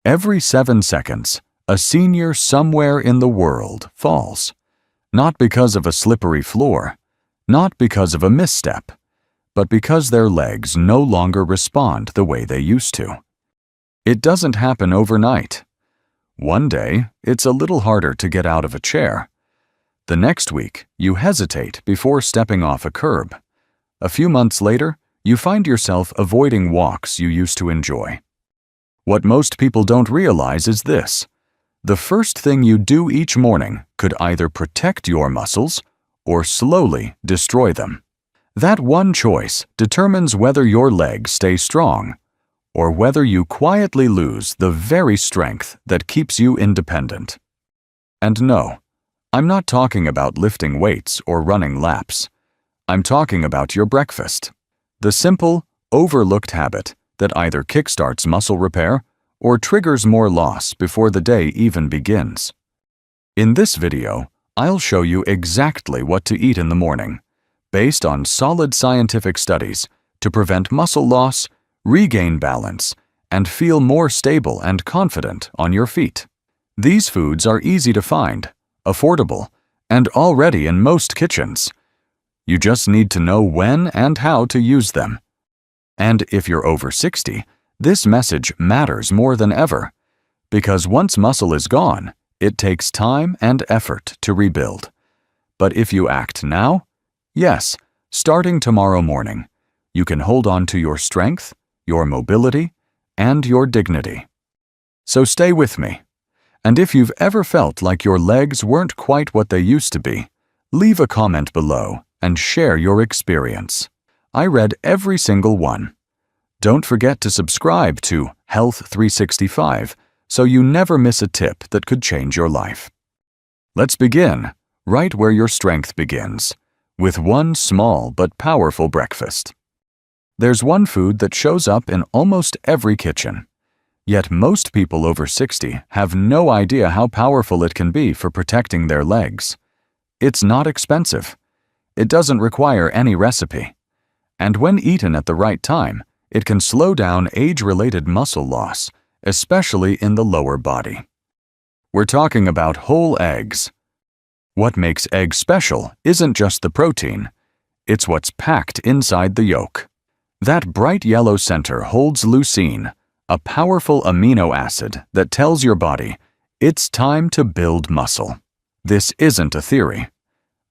Every 7 seconds, a senior somewhere in the world falls. Not because of a slippery floor, not because of a misstep, but because their legs no longer respond the way they used to. It doesn't happen overnight. One day, it's a little harder to get out of a chair. The next week, you hesitate before stepping off a curb. A few months later, you find yourself avoiding walks you used to enjoy. What most people don't realize is this: the first thing you do each morning could either protect your muscles or slowly destroy them. That one choice determines whether your legs stay strong or whether you quietly lose the very strength that keeps you independent. And no, I'm not talking about lifting weights or running laps. I'm talking about your breakfast. The simple, overlooked habit that either kickstarts muscle repair or triggers more loss before the day even begins. In this video, I'll show you exactly what to eat in the morning, based on solid scientific studies, to prevent muscle loss, regain balance, and feel more stable and confident on your feet. These foods are easy to find, affordable, and already in most kitchens. You just need to know when and how to use them. And if you're over 60, this message matters more than ever, because once muscle is gone, it takes time and effort to rebuild. But if you act now, yes, starting tomorrow morning, you can hold on to your strength, your mobility, and your dignity. So stay with me. And if you've ever felt like your legs weren't quite what they used to be, leave a comment below and share your experience. I read every single one. Don't forget to subscribe to Health 365 so you never miss a tip that could change your life. Let's begin right where your strength begins, with one small but powerful breakfast. There's one food that shows up in almost every kitchen, yet most people over 60 have no idea how powerful it can be for protecting their legs. It's not expensive. It doesn't require any recipe. And when eaten at the right time, it can slow down age-related muscle loss, especially in the lower body. We're talking about whole eggs. What makes eggs special isn't just the protein, it's what's packed inside the yolk. That bright yellow center holds leucine, a powerful amino acid that tells your body it's time to build muscle. This isn't a theory.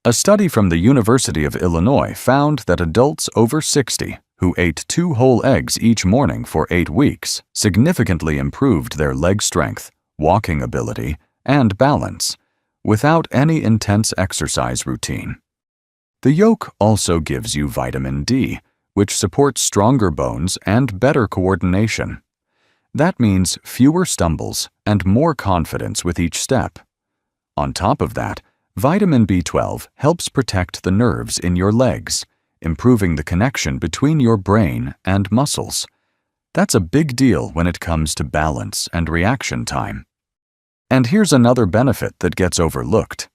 A study from the University of Illinois found that adults over 60 who ate 2 whole eggs each morning for 8 weeks significantly improved their leg strength, walking ability, and balance without any intense exercise routine. The yolk also gives you vitamin D, which supports stronger bones and better coordination. That means fewer stumbles and more confidence with each step. On top of that, vitamin B12 helps protect the nerves in your legs, improving the connection between your brain and muscles. That's a big deal when it comes to balance and reaction time. And here's another benefit that gets overlooked.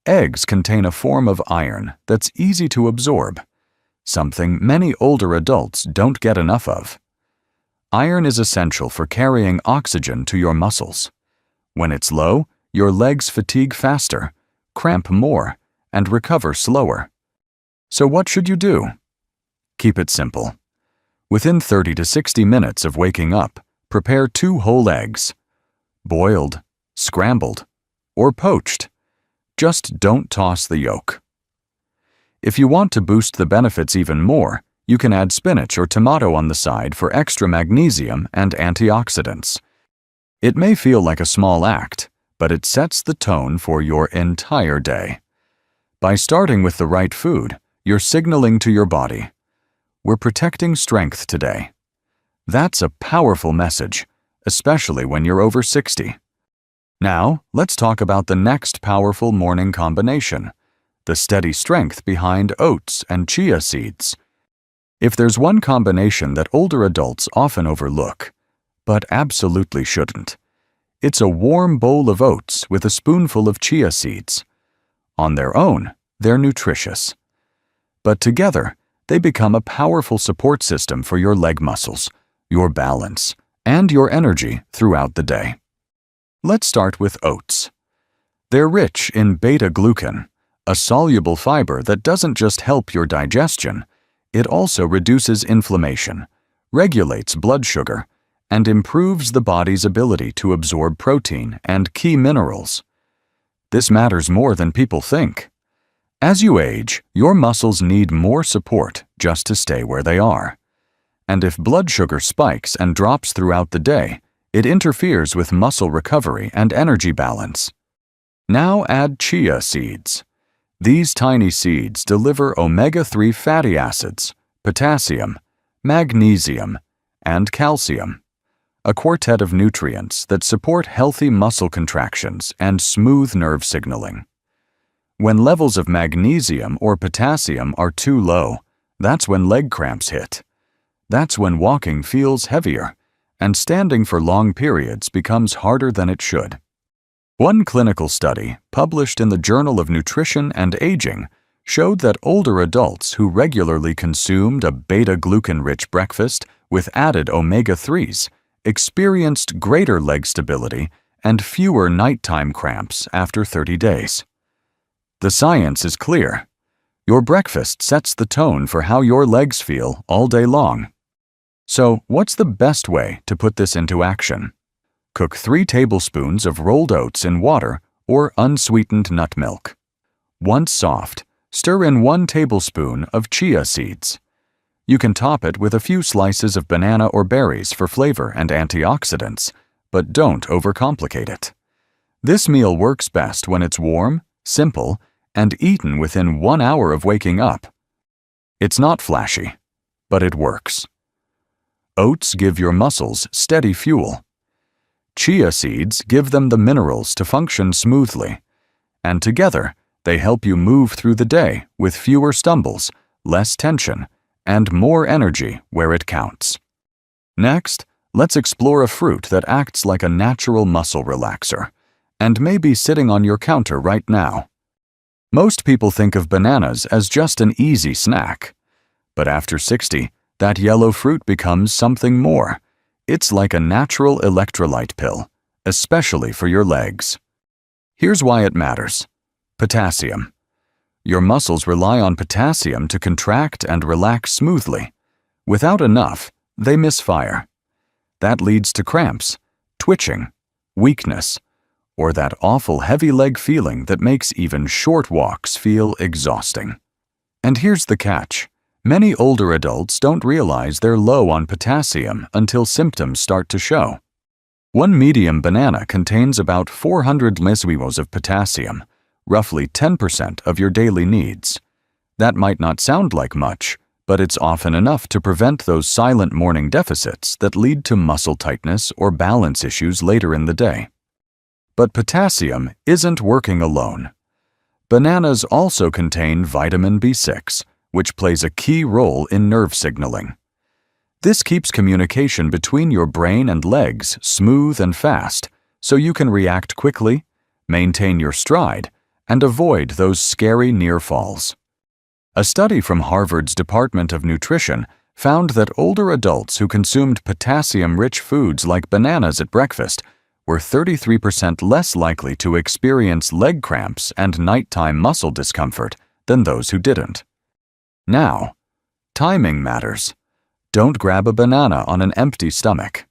Eggs contain a form of iron that's easy to absorb, something many older adults don't get enough of. Iron is essential for carrying oxygen to your muscles. When it's low, your legs fatigue faster, cramp more, and recover slower. So what should you do? Keep it simple. Within 30 to 60 minutes of waking up, prepare 2 whole eggs. Boiled, scrambled, or poached. Just don't toss the yolk. If you want to boost the benefits even more, you can add spinach or tomato on the side for extra magnesium and antioxidants. It may feel like a small act, but it sets the tone for your entire day. By starting with the right food, you're signaling to your body, we're protecting strength today. That's a powerful message, especially when you're over 60. Now, let's talk about the next powerful morning combination, the steady strength behind oats and chia seeds. If there's one combination that older adults often overlook, but absolutely shouldn't, it's a warm bowl of oats with a spoonful of chia seeds. On their own, they're nutritious. But together, they become a powerful support system for your leg muscles, your balance, and your energy throughout the day. Let's start with oats. They're rich in beta-glucan, a soluble fiber that doesn't just help your digestion, it also reduces inflammation, regulates blood sugar, and improves the body's ability to absorb protein and key minerals. This matters more than people think. As you age, your muscles need more support just to stay where they are. And if blood sugar spikes and drops throughout the day, it interferes with muscle recovery and energy balance. Now add chia seeds. These tiny seeds deliver omega-3 fatty acids, potassium, magnesium, and calcium, a quartet of nutrients that support healthy muscle contractions and smooth nerve signaling. When levels of magnesium or potassium are too low, that's when leg cramps hit. That's when walking feels heavier, and standing for long periods becomes harder than it should. One clinical study, published in the Journal of Nutrition and Aging, showed that older adults who regularly consumed a beta-glucan-rich breakfast with added omega-3s experienced greater leg stability and fewer nighttime cramps after 30 days. The science is clear. Your breakfast sets the tone for how your legs feel all day long. So, what's the best way to put this into action? Cook 3 tablespoons of rolled oats in water or unsweetened nut milk. Once soft, stir in 1 tablespoon of chia seeds. You can top it with a few slices of banana or berries for flavor and antioxidants, but don't overcomplicate it. This meal works best when it's warm, simple, and eaten within 1 hour of waking up. It's not flashy, but it works. Oats give your muscles steady fuel. Chia seeds give them the minerals to function smoothly, and together they help you move through the day with fewer stumbles, less tension, and more energy where it counts. Next, let's explore a fruit that acts like a natural muscle relaxer, and may be sitting on your counter right now. Most people think of bananas as just an easy snack. But after 60, that yellow fruit becomes something more. It's like a natural electrolyte pill, especially for your legs. Here's why it matters. Potassium. Your muscles rely on potassium to contract and relax smoothly. Without enough, they misfire. That leads to cramps, twitching, weakness, or that awful heavy leg feeling that makes even short walks feel exhausting. And here's the catch. Many older adults don't realize they're low on potassium until symptoms start to show. 1 medium banana contains about 400 milligrams of potassium, roughly 10% of your daily needs. That might not sound like much, but it's often enough to prevent those silent morning deficits that lead to muscle tightness or balance issues later in the day. But potassium isn't working alone. Bananas also contain vitamin B6, which plays a key role in nerve signaling. This keeps communication between your brain and legs smooth and fast, so you can react quickly, maintain your stride, and avoid those scary near falls. A study from Harvard's Department of Nutrition found that older adults who consumed potassium-rich foods like bananas at breakfast were 33% less likely to experience leg cramps and nighttime muscle discomfort than those who didn't. Now, timing matters. Don't grab a banana on an empty stomach.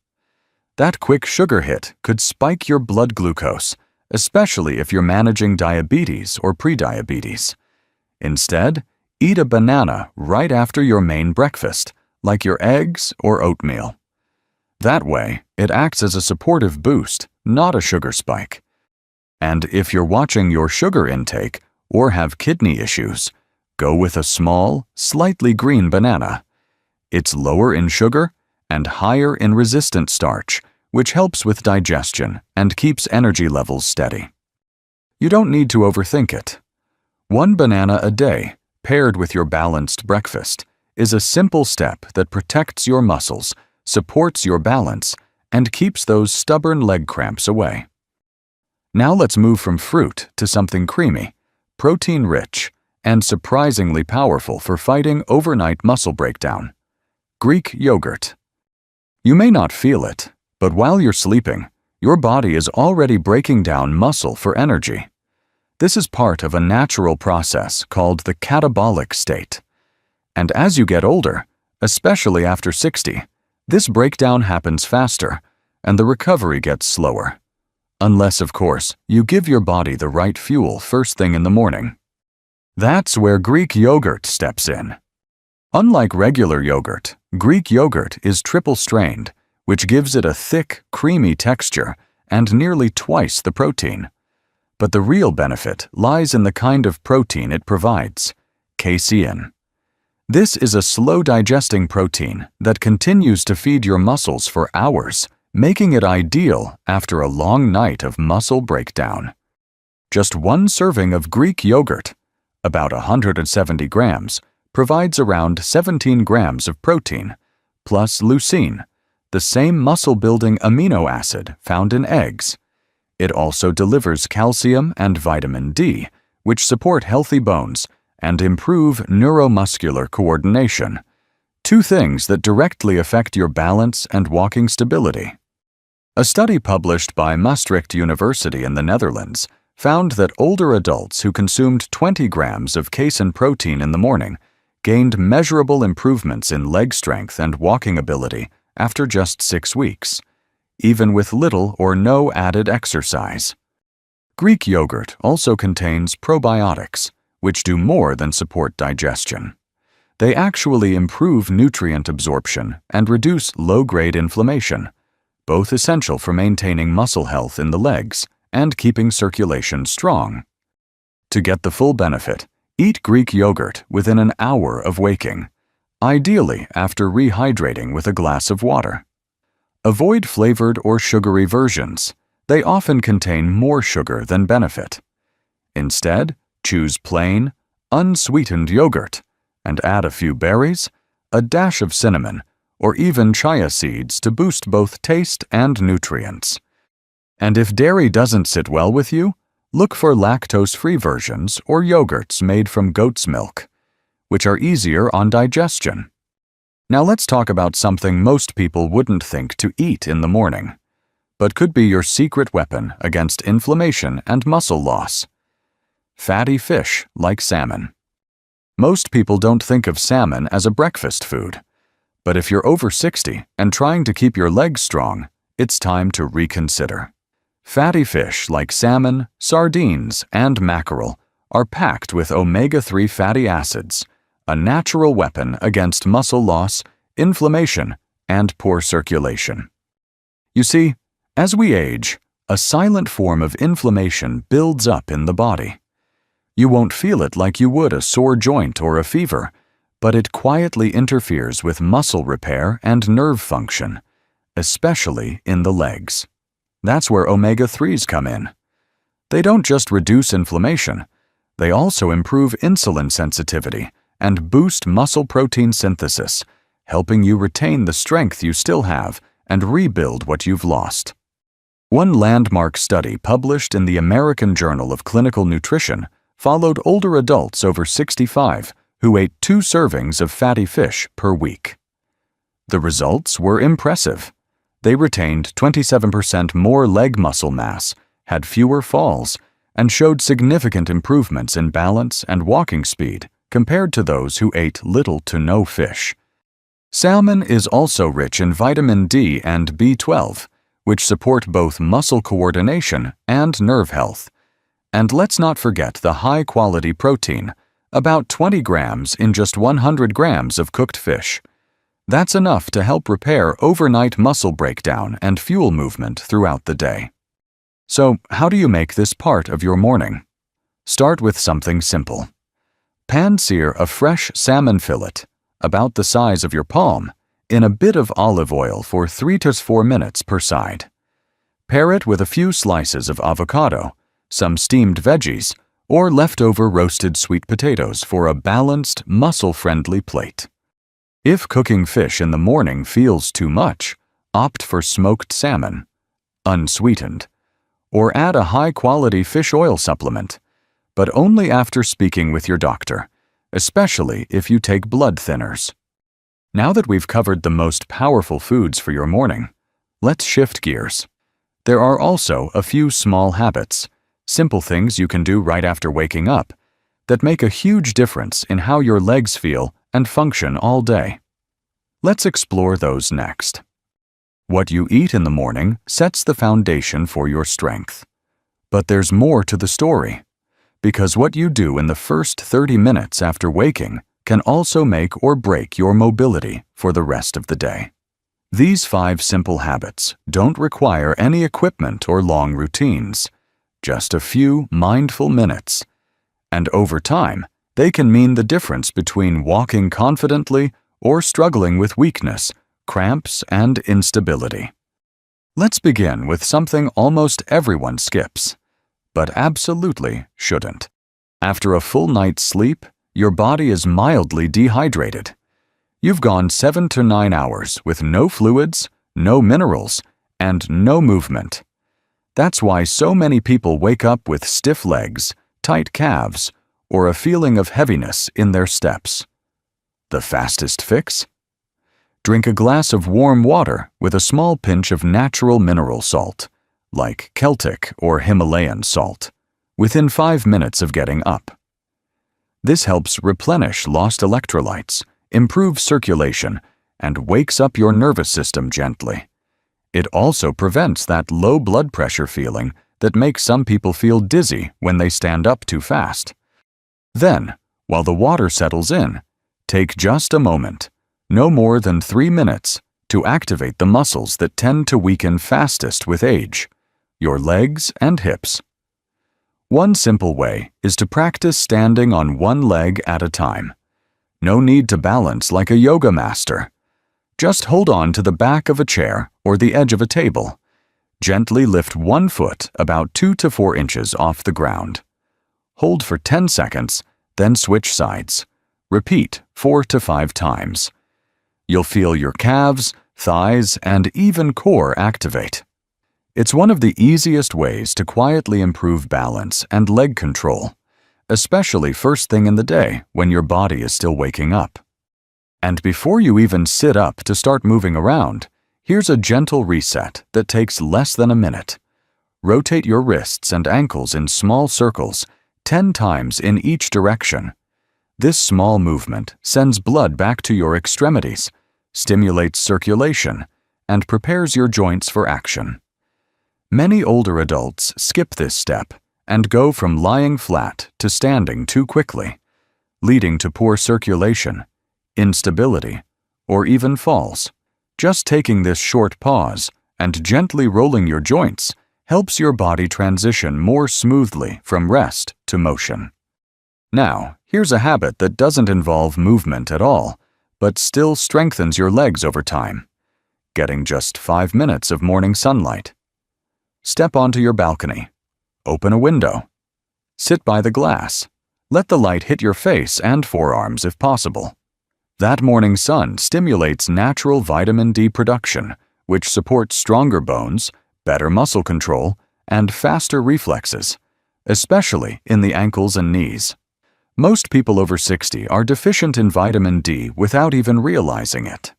That quick sugar hit could spike your blood glucose, especially if you're managing diabetes or prediabetes. Instead, eat a banana right after your main breakfast, like your eggs or oatmeal. That way, it acts as a supportive boost, not a sugar spike. And if you're watching your sugar intake or have kidney issues, go with a small, slightly green banana. It's lower in sugar and higher in resistant starch, which helps with digestion and keeps energy levels steady. You don't need to overthink it. 1 banana a day, paired with your balanced breakfast, is a simple step that protects your muscles, supports your balance, and keeps those stubborn leg cramps away. Now let's move from fruit to something creamy, protein-rich, and surprisingly powerful for fighting overnight muscle breakdown. Greek yogurt. You may not feel it, But while you're sleeping, your body is already breaking down muscle for energy. This is part of a natural process called the catabolic state. And as you get older, especially after 60, this breakdown happens faster, and the recovery gets slower. Unless, of course, you give your body the right fuel first thing in the morning. That's where Greek yogurt steps in. Unlike regular yogurt, Greek yogurt is triple-strained, which gives it a thick, creamy texture and nearly twice the protein. But the real benefit lies in the kind of protein it provides, casein. This is a slow-digesting protein that continues to feed your muscles for hours, making it ideal after a long night of muscle breakdown. Just one serving of Greek yogurt, about 170 grams, provides around 17 grams of protein, plus leucine, the same muscle-building amino acid found in eggs. It also delivers calcium and vitamin D, which support healthy bones and improve neuromuscular coordination, two things that directly affect your balance and walking stability. A study published by Maastricht University in the Netherlands found that older adults who consumed 20 grams of casein protein in the morning gained measurable improvements in leg strength and walking ability after just 6 weeks, even with little or no added exercise. Greek yogurt also contains probiotics, which do more than support digestion. They actually improve nutrient absorption and reduce low-grade inflammation, both essential for maintaining muscle health in the legs and keeping circulation strong. To get the full benefit, eat Greek yogurt within an hour of waking, ideally after rehydrating with a glass of water. Avoid flavored or sugary versions. They often contain more sugar than benefit. Instead, choose plain, unsweetened yogurt and add a few berries, a dash of cinnamon, or even chia seeds to boost both taste and nutrients. And if dairy doesn't sit well with you, look for lactose-free versions or yogurts made from goat's milk, which are easier on digestion. Now let's talk about something most people wouldn't think to eat in the morning, but could be your secret weapon against inflammation and muscle loss. Fatty fish like salmon. Most people don't think of salmon as a breakfast food, but if you're over 60 and trying to keep your legs strong, it's time to reconsider. Fatty fish like salmon, sardines, and mackerel are packed with omega-3 fatty acids, a natural weapon against muscle loss, inflammation, and poor circulation. You see, as we age, a silent form of inflammation builds up in the body. You won't feel it like you would a sore joint or a fever, but it quietly interferes with muscle repair and nerve function, especially in the legs. That's where omega-3s come in. They don't just reduce inflammation, they also improve insulin sensitivity and boost muscle protein synthesis, helping you retain the strength you still have and rebuild what you've lost. One landmark study published in the American Journal of Clinical Nutrition followed older adults over 65 who ate 2 servings of fatty fish per week. The results were impressive. They retained 27% more leg muscle mass, had fewer falls, and showed significant improvements in balance and walking speed compared to those who ate little to no fish. Salmon is also rich in vitamin D and B12, which support both muscle coordination and nerve health. And let's not forget the high-quality protein, about 20 grams in just 100 grams of cooked fish. That's enough to help repair overnight muscle breakdown and fuel movement throughout the day. So, how do you make this part of your morning? Start with something simple. Pan-sear a fresh salmon fillet, about the size of your palm, in a bit of olive oil for 3 to 4 minutes per side. Pair it with a few slices of avocado, some steamed veggies, or leftover roasted sweet potatoes for a balanced, muscle-friendly plate. If cooking fish in the morning feels too much, opt for smoked salmon, unsweetened, or add a high-quality fish oil supplement, but only after speaking with your doctor, especially if you take blood thinners. Now that we've covered the most powerful foods for your morning, Let's shift gears. There are also a few small habits, simple things you can do right after waking up, that make a huge difference in how your legs feel and function all day. Let's explore those next. What you eat in the morning sets the foundation for your strength. But there's more to the story, because what you do in the first 30 minutes after waking can also make or break your mobility for the rest of the day. These 5 simple habits don't require any equipment or long routines, just a few mindful minutes. And over time, they can mean the difference between walking confidently or struggling with weakness, cramps, and instability. Let's begin with something almost everyone skips, but absolutely shouldn't. After a full night's sleep, your body is mildly dehydrated. You've gone 7 to 9 hours with no fluids, no minerals, and no movement. That's why so many people wake up with stiff legs, tight calves, or a feeling of heaviness in their steps. The fastest fix? Drink a glass of warm water with a small pinch of natural mineral salt, like Celtic or Himalayan salt, within 5 minutes of getting up. This helps replenish lost electrolytes, improve circulation, and wakes up your nervous system gently. It also prevents that low blood pressure feeling that makes some people feel dizzy when they stand up too fast. Then, while the water settles in, take just a moment, no more than 3 minutes, to activate the muscles that tend to weaken fastest with age, your legs and hips. One simple way is to practice standing on one leg at a time. No need to balance like a yoga master. Just hold on to the back of a chair or the edge of a table. Gently lift one foot about 2 to 4 inches off the ground. Hold for 10 seconds, then switch sides. Repeat 4 to 5 times. You'll feel your calves, thighs, and even core activate. It's one of the easiest ways to quietly improve balance and leg control, especially first thing in the day when your body is still waking up. And before you even sit up to start moving around, here's a gentle reset that takes less than a minute. Rotate your wrists and ankles in small circles, 10 times in each direction. This small movement sends blood back to your extremities, stimulates circulation, and prepares your joints for action. Many older adults skip this step and go from lying flat to standing too quickly, leading to poor circulation, instability, or even falls. Just taking this short pause and gently rolling your joints helps your body transition more smoothly from rest to motion. Now, here's a habit that doesn't involve movement at all, but still strengthens your legs over time. Getting just 5 minutes of morning sunlight. Step onto your balcony. Open a window. Sit by the glass. Let the light hit your face and forearms if possible. That morning sun stimulates natural vitamin D production, which supports stronger bones, better muscle control, and faster reflexes, especially in the ankles and knees. Most people over 60 are deficient in vitamin D without even realizing it.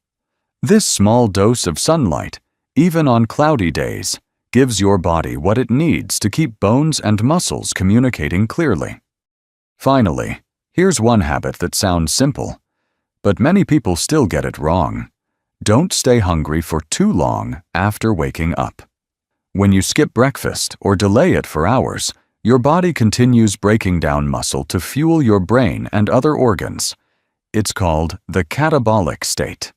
This small dose of sunlight, even on cloudy days, gives your body what it needs to keep bones and muscles communicating clearly. Finally, here's one habit that sounds simple, but many people still get it wrong. Don't stay hungry for too long after waking up. When you skip breakfast or delay it for hours, your body continues breaking down muscle to fuel your brain and other organs. It's called the catabolic state,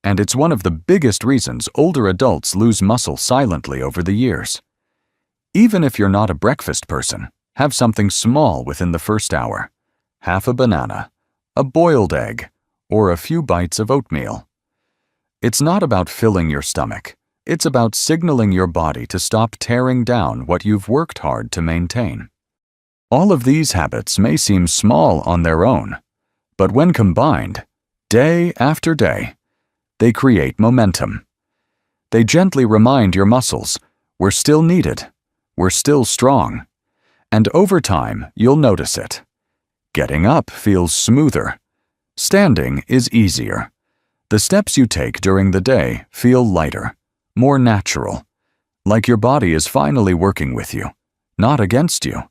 and it's one of the biggest reasons older adults lose muscle silently over the years. Even if you're not a breakfast person, have something small within the first hour. Half a banana, a boiled egg, or a few bites of oatmeal. It's not about filling your stomach. It's about signaling your body to stop tearing down what you've worked hard to maintain. All of these habits may seem small on their own, but when combined, day after day, they create momentum. They gently remind your muscles, we're still needed, we're still strong, and over time you'll notice it. Getting up feels smoother. Standing is easier. The steps you take during the day feel lighter, more natural, like your body is finally working with you, not against you.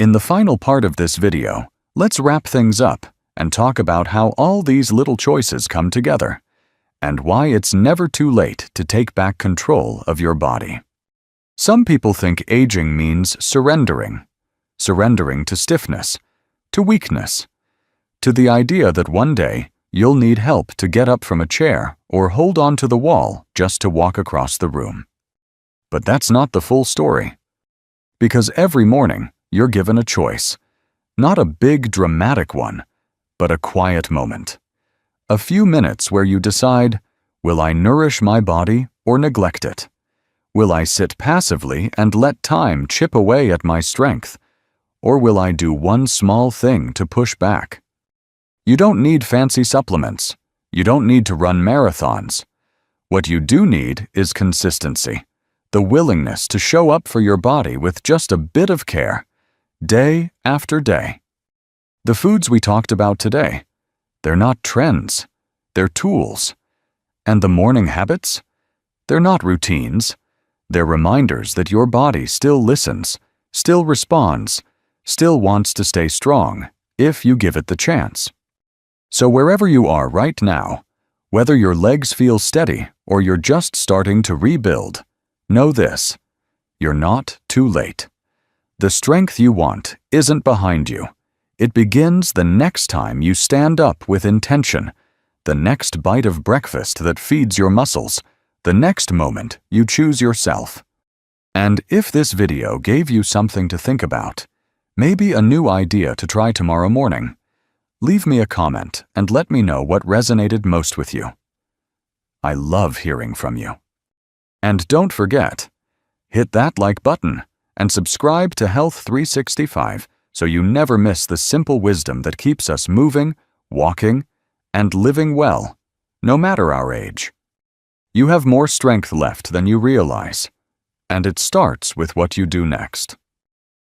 In the final part of this video, let's wrap things up and talk about how all these little choices come together, and why it's never too late to take back control of your body. Some people think aging means surrendering to stiffness, to weakness, to the idea that one day you'll need help to get up from a chair or hold on to the wall just to walk across the room. But that's not the full story. Because every morning you're given a choice, not a big dramatic one, but a quiet moment. A few minutes where you decide, will I nourish my body or neglect it? Will I sit passively and let time chip away at my strength? Or will I do one small thing to push back? You don't need fancy supplements. You don't need to run marathons. What you do need is consistency, the willingness to show up for your body with just a bit of care, day after day. The foods we talked about today, they're not trends, they're tools. And the morning habits? They're not routines. They're reminders that your body still listens, still responds, still wants to stay strong if you give it the chance. So wherever you are right now, whether your legs feel steady or you're just starting to rebuild, know this: you're not too late. The strength you want isn't behind you. It begins the next time you stand up with intention, the next bite of breakfast that feeds your muscles, the next moment you choose yourself. And if this video gave you something to think about, maybe a new idea to try tomorrow morning, leave me a comment and let me know what resonated most with you. I love hearing from you. And don't forget, hit that like button and subscribe to Health 365 so you never miss the simple wisdom that keeps us moving, walking, and living well, no matter our age. You have more strength left than you realize, and it starts with what you do next.